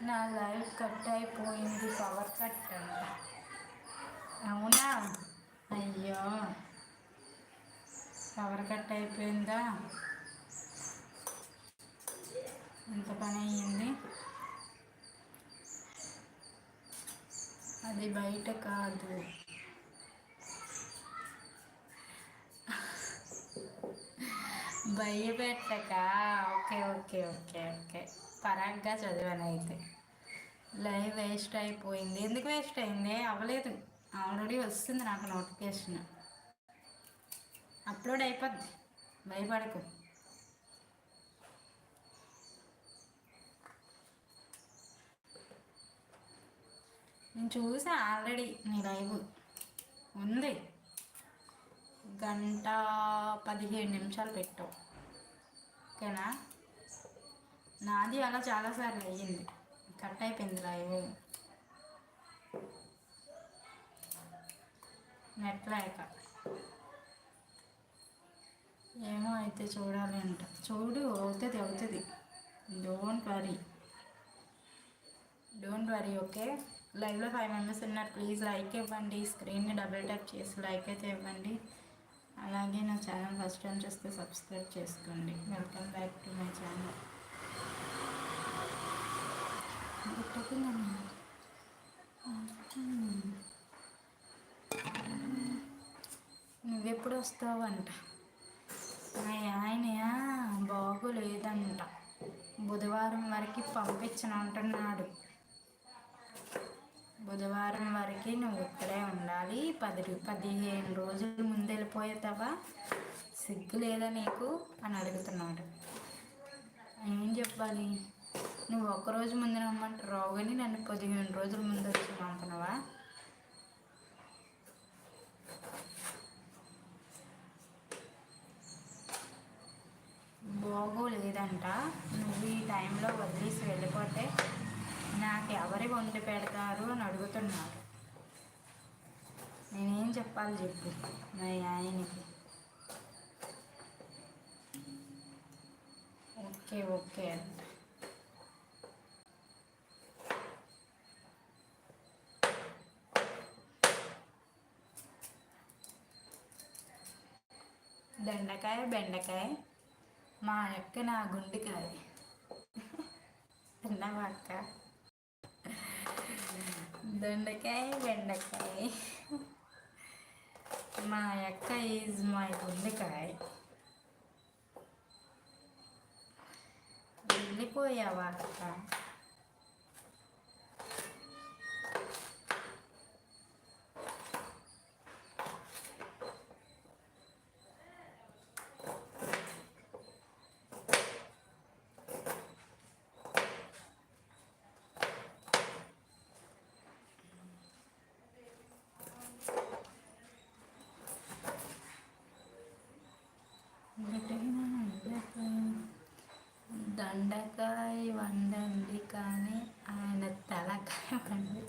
నా life cut అయిపోయింది, power cut అంట. అవునా? అయ్యో, పవర్ కట్ అయిపోయిందా? ఎంత పని అయ్యింది. అది బయట కాదు, భయపెట్టక. ఓకే ఓకే ఓకే ఓకే, పరాగ్గా చదివాను అయితే. లైవ్ వేస్ట్ అయిపోయింది. ఎందుకు వేస్ట్ అయింది? అవ్వలేదు, ఆల్రెడీ వస్తుంది నాకు నోటిఫికేషన్. అప్లోడ్ అయిపోద్ది, భయపడకు. నేను చూసా ఆల్రెడీ, నీ లైవ్ ఉంది. 1:17 పెట్టావు, ఓకేనా? నాది అలా చాలాసార్లు అయ్యింది, కట్ అయిపోయింది లైవ్, నెట్ లేక. ఏమో అయితే చూడాలి అంట. చూడు, అవుతుంది అవుతుంది, డోంట్ వరీ ఓకే. లైవ్లో 5 మెంబర్స్ ఉన్నారు, ప్లీజ్ లైక్ ఇవ్వండి. స్క్రీన్ని డబుల్ ట్యాప్ చేసి లైక్ అయితే ఇవ్వండి. అలాగే నా ఛానల్ ఫస్ట్ టైం చూస్తే సబ్స్క్రైబ్ చేసుకోండి. Welcome back to my channel. నువ్వెప్పుడు వస్తావంట? మా ఆయన బాగోలేదంట, బుధవారం వరకు పంపించనంటున్నాడు. బుధవారం వరకు నువ్వు ఇక్కడే ఉండాలి, 15 రోజుల ముందు వెళ్ళిపోతావా, సిగ్గు లేదా నీకు అని అడుగుతున్నాడు. ఏం చెప్పాలి? నువ్వు ఒక్కరోజు ముందు రమ్మంటే రావు, కానీ నన్ను 15 రోజుల ముందు వచ్చి పంపనవా? బాగోలేదంట, నువ్వు ఈ టైంలో వదిలేసి వెళ్ళిపోతే నాకు ఎవరి వండి పెడతారు అని అడుగుతున్నారు. నేనేం చెప్పాలి చెప్పు మా ఆయనకి? ఓకే ఓకే అంట. దొండకాయ బెండకాయ, మా అక్క నా గుండెకాయ. తిన్నావా అక్క? దొండకాయ బెండకాయ, మా అక్క ఈజ్ మై గుండెకాయ. వెళ్ళిపోయావా అక్క? దొండకాయ వండండి కానీ ఆయన తలకాయ వండి.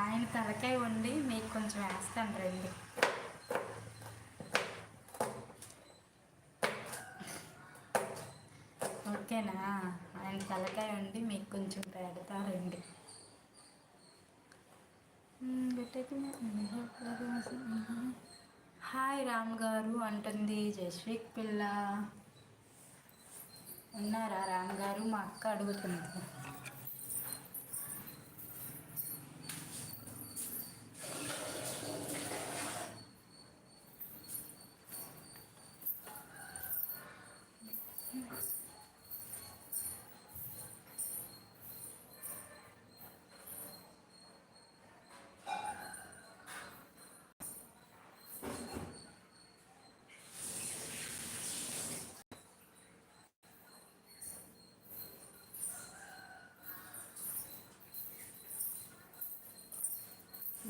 ఆయన తలకాయ వండి మీకు కొంచెం వేస్తాను రండి. ఓకేనా? ఆయన తలకాయ వండి మీకు కొంచెం పెడతారండి. హాయ్ రామ్ గారు అంటుంది జస్విక్ పిల్ల. ఉన్నారా రామ్ గారు? మా అక్క అడుగుతుంది.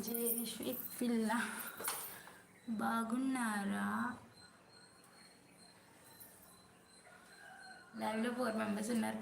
జయశ్విక్ పిల్ల బాగున్నారా? లైవ్లో 4 మెంబర్స్ ఉన్నారు.